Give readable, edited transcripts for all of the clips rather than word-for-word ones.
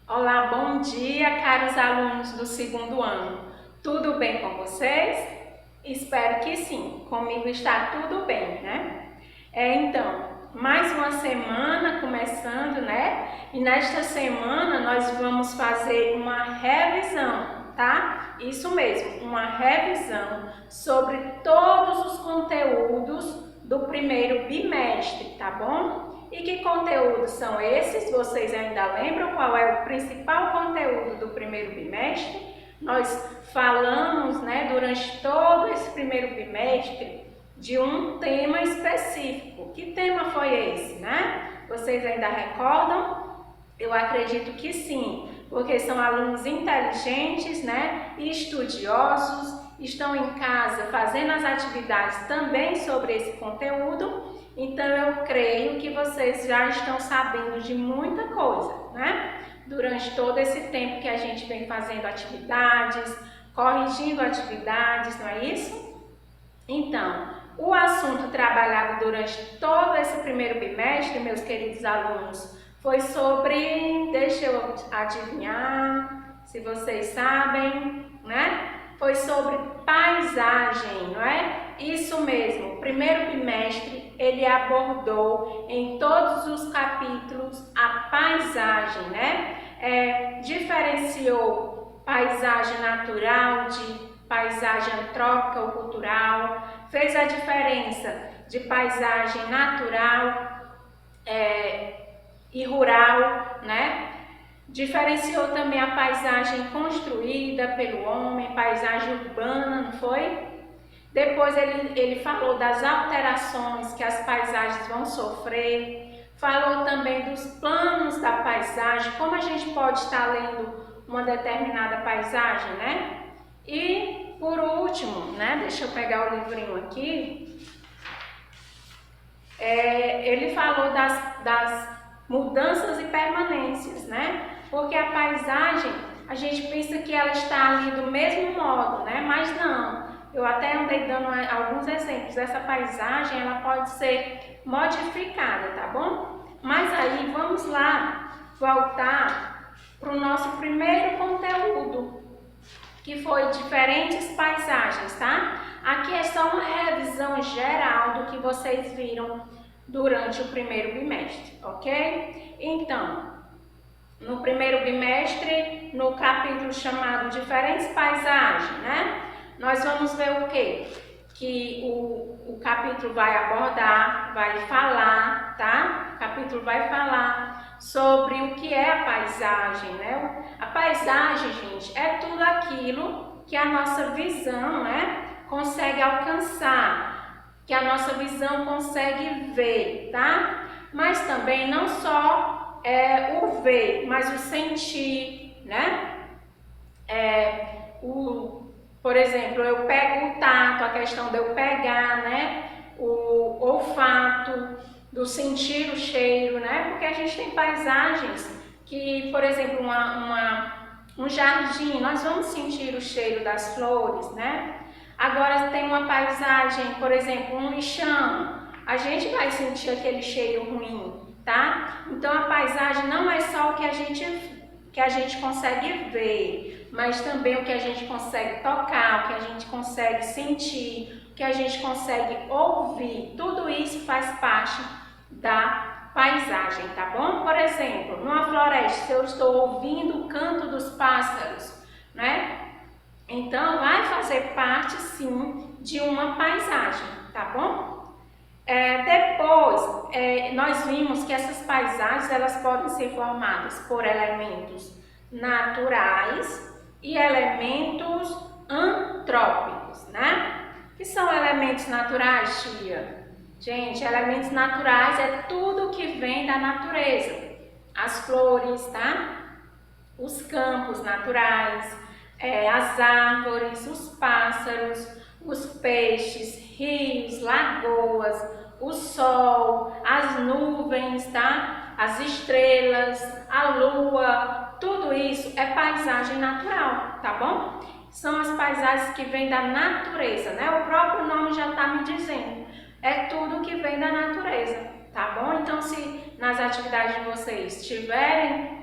Olá, bom dia, caros alunos do segundo ano. Tudo bem com vocês? Espero que sim. Comigo está tudo bem, né? Então, mais uma semana começando, né? E nesta semana nós vamos fazer uma revisão, tá? Isso mesmo, uma revisão sobre todos os conteúdos do primeiro bimestre, tá bom? E que conteúdos são esses? Vocês ainda lembram qual é o principal conteúdo do primeiro bimestre? Nós falamos, né, durante todo esse primeiro bimestre de um tema específico. Que tema foi esse, né? Vocês ainda recordam? Eu acredito que sim, porque são alunos inteligentes, né, e estudiosos, estão em casa fazendo as atividades também sobre esse conteúdo. Então, eu creio que vocês já estão sabendo de muita coisa, né? Durante todo esse tempo que a gente vem fazendo atividades, corrigindo atividades, não é isso? Então, o assunto trabalhado durante todo esse primeiro bimestre, meus queridos alunos, foi sobre, deixa eu adivinhar, se vocês sabem, né? Foi sobre paisagem, não é? Isso mesmo, o primeiro bimestre ele abordou em todos os capítulos a paisagem, né? Diferenciou paisagem natural de paisagem antrópica ou cultural, fez a diferença de paisagem natural e rural, né? Diferenciou também a paisagem construída pelo homem, paisagem urbana, não foi? Depois ele falou das alterações que as paisagens vão sofrer, falou também dos planos da paisagem, como a gente pode estar lendo uma determinada paisagem, né? E por último, né? Deixa eu pegar o livrinho aqui. Ele falou das mudanças e permanências, né? Porque a paisagem, a gente pensa que ela está ali do mesmo modo, né? Mas não. Eu até andei dando alguns exemplos. Essa paisagem, ela pode ser modificada, tá bom? Mas aí, vamos lá voltar para o nosso primeiro conteúdo, que foi diferentes paisagens, tá? Aqui é só uma revisão geral do que vocês viram durante o primeiro bimestre, ok? Então, no primeiro bimestre, no capítulo chamado Diferentes Paisagens, né? Nós vamos ver o quê? Que o capítulo vai abordar, vai falar, tá? O capítulo vai falar sobre o que é a paisagem, né? A paisagem, gente, é tudo aquilo que a nossa visão, né, consegue alcançar, que a nossa visão consegue ver, tá? Mas também não só o ver, mas o sentir, né? Por exemplo, eu pego o tato, a questão de eu pegar, né? O olfato, do sentir o cheiro, né? Porque a gente tem paisagens que, por exemplo, um jardim, nós vamos sentir o cheiro das flores, né? Agora tem uma paisagem, por exemplo, um lixão, a gente vai sentir aquele cheiro ruim, tá? Então a paisagem não é só o que a gente consegue ver, mas também o que a gente consegue tocar, o que a gente consegue sentir, o que a gente consegue ouvir. Tudo isso faz parte da paisagem, tá bom? Por exemplo, numa floresta, se eu estou ouvindo o canto dos pássaros, né? Então, vai fazer parte, sim, de uma paisagem, tá bom? Depois, nós vimos que essas paisagens, elas podem ser formadas por elementos naturais e elementos antrópicos, né? O que são elementos naturais, tia? Gente, elementos naturais é tudo que vem da natureza. As flores, tá? Os campos naturais, as árvores, os pássaros, os peixes, rios, lagoas, o sol, as nuvens, tá? As estrelas, a lua, tudo isso é paisagem natural, tá bom? São as paisagens que vêm da natureza, né? O próprio nome já está me dizendo. É tudo que vem da natureza, tá bom? Então, se nas atividades de vocês tiverem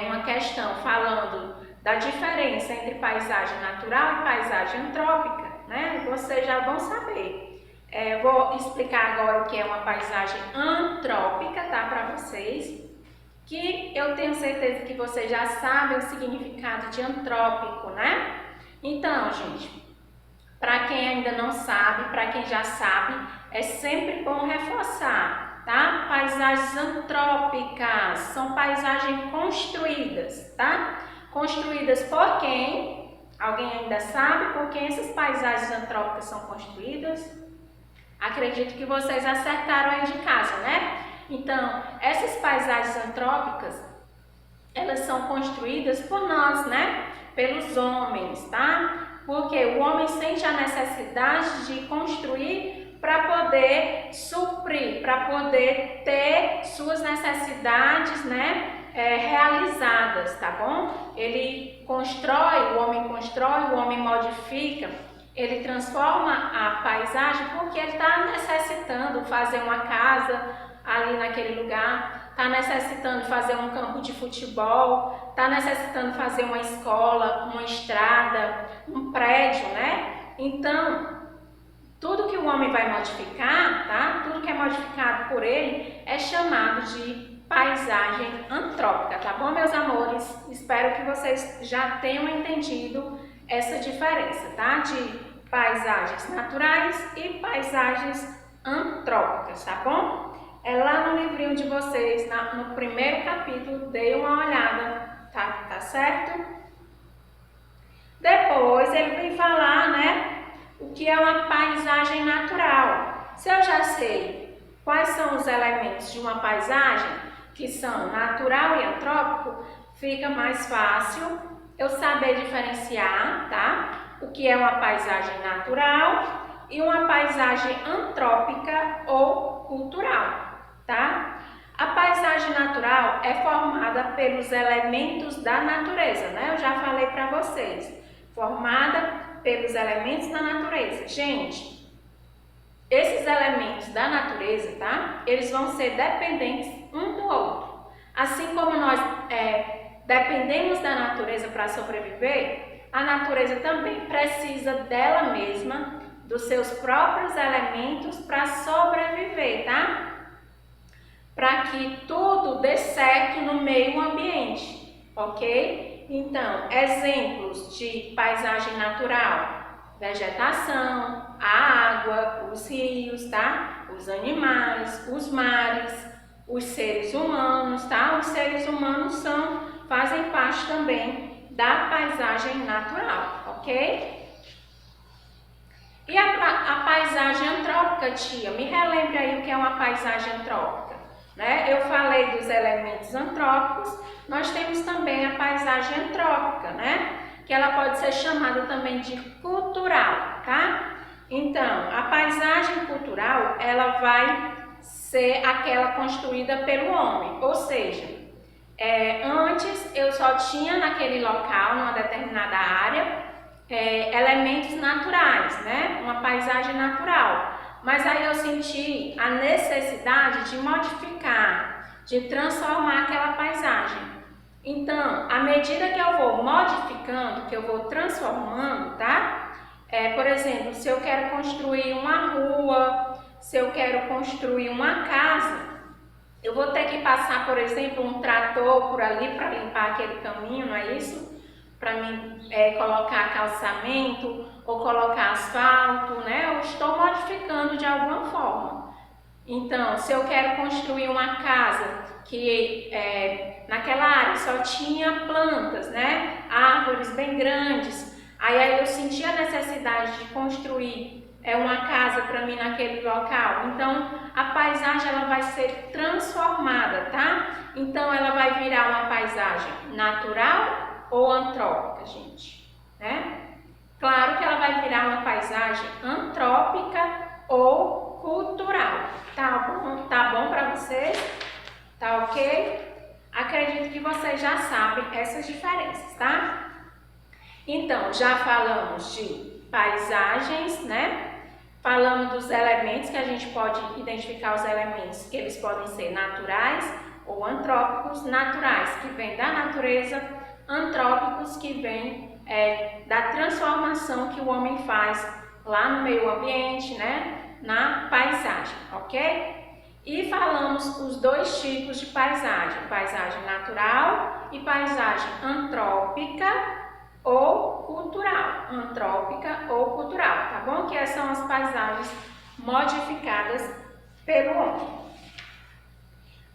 uma questão falando da diferença entre paisagem natural e paisagem antrópica, né? Vocês já vão saber. Vou explicar agora o que é uma paisagem antrópica, tá? Para vocês, que eu tenho certeza que vocês já sabem o significado de antrópico, né? Então, gente, para quem ainda não sabe, para quem já sabe, é sempre bom reforçar, tá? Paisagens antrópicas são paisagens construídas, tá? Construídas por quem? Alguém ainda sabe por quem essas paisagens antrópicas são construídas? Acredito que vocês acertaram aí de casa, né? Então, essas paisagens antrópicas, elas são construídas por nós, né? Pelos homens, tá? Porque o homem sente a necessidade de construir para poder suprir, para poder ter suas necessidades, né? Realizadas, tá bom? Ele constrói, o homem modifica, ele transforma a paisagem porque ele está necessitando fazer uma casa ali naquele lugar, está necessitando fazer um campo de futebol, está necessitando fazer uma escola, uma estrada, um prédio, né? Então, tudo que o homem vai modificar, tá? Tudo que é modificado por ele é chamado de paisagem antrópica, tá bom, meus amores? Espero que vocês já tenham entendido essa diferença, tá? De paisagens naturais e paisagens antrópicas, tá bom? Lá no livrinho de vocês, no primeiro capítulo, dê uma olhada, tá certo? Depois ele vem falar, né, o que é uma paisagem natural. Se eu já sei quais são os elementos de uma paisagem, que são natural e antrópico, fica mais fácil eu saber diferenciar, tá? O que é uma paisagem natural e uma paisagem antrópica ou cultural, tá? A paisagem natural é formada pelos elementos da natureza, né? Eu já falei para vocês. Formada pelos elementos da natureza. Gente, esses elementos da natureza, tá? Eles vão ser dependentes um do outro. Assim como nós dependemos da natureza para sobreviver, a natureza também precisa dela mesma, dos seus próprios elementos para sobreviver, tá? Para que tudo dê certo no meio ambiente, ok? Então, exemplos de paisagem natural: vegetação, a água, os rios, tá? Os animais, os mares, os seres humanos, tá? Os seres humanos fazem parte também da paisagem natural, ok? E a paisagem antrópica, tia? Me relembre aí o que é uma paisagem antrópica, né? Eu falei dos elementos antrópicos, nós temos também a paisagem antrópica, né? Que ela pode ser chamada também de cultural, tá? Então, a paisagem cultural, ela vai ser aquela construída pelo homem, ou seja, antes eu só tinha naquele local, numa determinada área, elementos naturais, né? Uma paisagem natural. Mas aí eu senti a necessidade de modificar, de transformar aquela paisagem. Então, à medida que eu vou modificando, que eu vou transformando, tá? Por exemplo, se eu quero construir uma rua, se eu quero construir uma casa, eu vou ter que passar, por exemplo, um trator por ali para limpar aquele caminho, não é isso? Para mim colocar calçamento ou colocar asfalto, né? Eu estou modificando de alguma forma. Então, se eu quero construir uma casa que naquela área só tinha plantas, né? Árvores bem grandes, aí eu senti a necessidade de construir uma casa para mim naquele local. Então, a paisagem ela vai ser transformada, tá? Então, ela vai virar uma paisagem natural ou antrópica, gente, né? Claro que ela vai virar uma paisagem antrópica ou cultural. Tá bom para vocês? Tá ok? Acredito que vocês já sabem essas diferenças, tá? Então, já falamos de paisagens, né? Falamos dos elementos, que a gente pode identificar os elementos que eles podem ser naturais Ou antrópicos naturais, que vêm da natureza, antrópicos que vêm da transformação que o homem faz lá no meio ambiente, né, na paisagem, ok? E falamos os dois tipos de paisagem, paisagem natural e paisagem antrópica ou cultural, tá bom? Que essas são as paisagens modificadas pelo homem.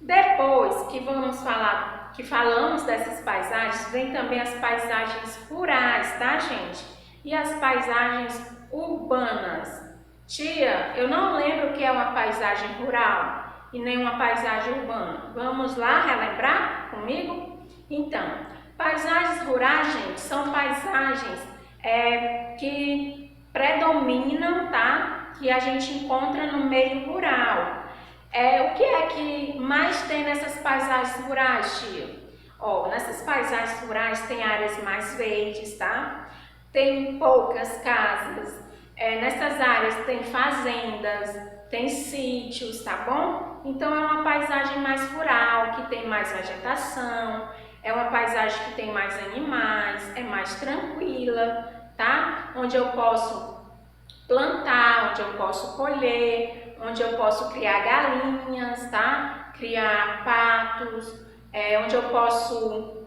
Depois que falamos dessas paisagens, vem também as paisagens rurais, tá, gente? E as paisagens urbanas. Tia, eu não lembro o que é uma paisagem rural e nem uma paisagem urbana. Vamos lá relembrar comigo? Então, paisagens rurais, gente, são paisagens que predominam, tá? Que a gente encontra no meio rural. O que é que mais tem nessas paisagens rurais, tia? Nessas paisagens rurais tem áreas mais verdes, tá? Tem poucas casas. Nessas áreas tem fazendas, tem sítios, tá bom? Então é uma paisagem mais rural, que tem mais vegetação, é uma paisagem que tem mais animais, é mais tranquila, tá? Onde eu posso plantar, onde eu posso colher, onde eu posso criar galinhas, tá? Criar patos, onde eu posso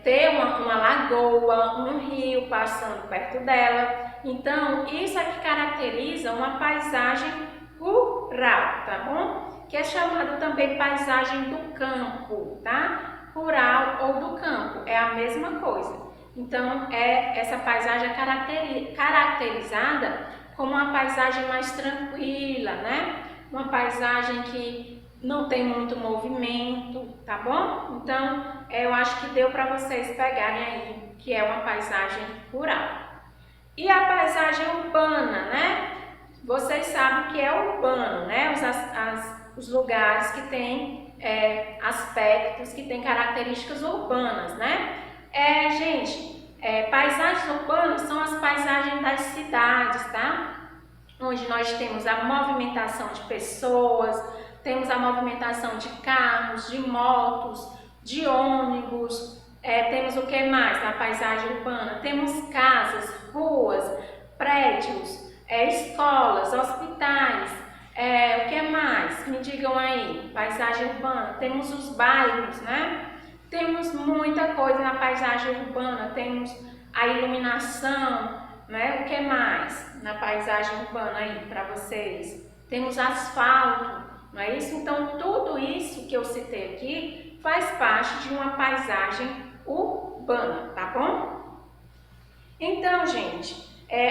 ter uma lagoa, um rio passando perto dela. Então, isso é que caracteriza uma paisagem rural, tá bom? Que é chamada também paisagem do campo, tá? Rural ou do campo, é a mesma coisa. Então, essa paisagem é caracterizada como uma paisagem mais tranquila, né? Uma paisagem que não tem muito movimento, tá bom? Então, eu acho que deu para vocês pegarem aí que é uma paisagem rural. E a paisagem urbana, né? Vocês sabem o que é urbano, né? Os lugares que têm aspectos, que têm características urbanas, né? Gente, paisagens urbanas são as paisagens das cidades, tá? Onde nós temos a movimentação de pessoas, temos a movimentação de carros, de motos, de ônibus, temos o que mais na paisagem urbana? Temos casas, ruas, prédios, escolas, hospitais, o que mais? Me digam aí, paisagem urbana, temos os bairros, né? Temos muita coisa na paisagem urbana, temos a iluminação, né? O que mais na paisagem urbana aí para vocês? Temos asfalto, não é isso? Então, tudo isso que eu citei aqui faz parte de uma paisagem urbana, tá bom? Então, gente,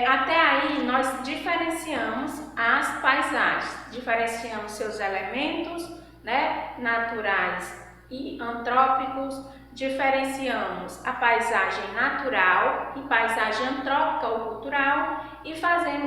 até aí nós diferenciamos as paisagens, diferenciamos seus elementos, né, naturais e antrópicos, diferenciamos a paisagem natural e paisagem antrópica ou cultural e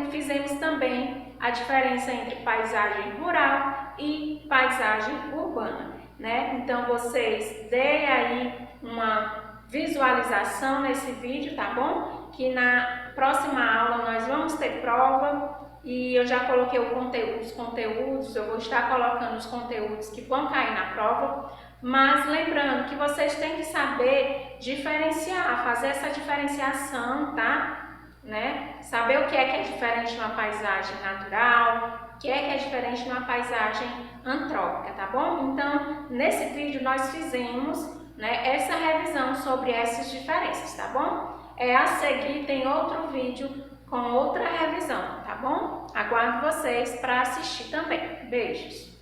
fizemos também a diferença entre paisagem rural e paisagem urbana, né? Então vocês deem aí uma visualização nesse vídeo, tá bom? Que na próxima aula nós vamos ter prova e eu já coloquei os conteúdos, eu vou estar colocando os conteúdos que vão cair na prova, mas lembrando que vocês têm que saber diferenciar, fazer essa diferenciação, tá? Né? Saber o que é diferente de uma paisagem natural, o que é diferente de uma paisagem antrópica, tá bom? Então, nesse vídeo nós fizemos, né, essa revisão sobre essas diferenças, tá bom? A seguir tem outro vídeo com outra revisão, tá bom? Aguardo vocês para assistir também. Beijos!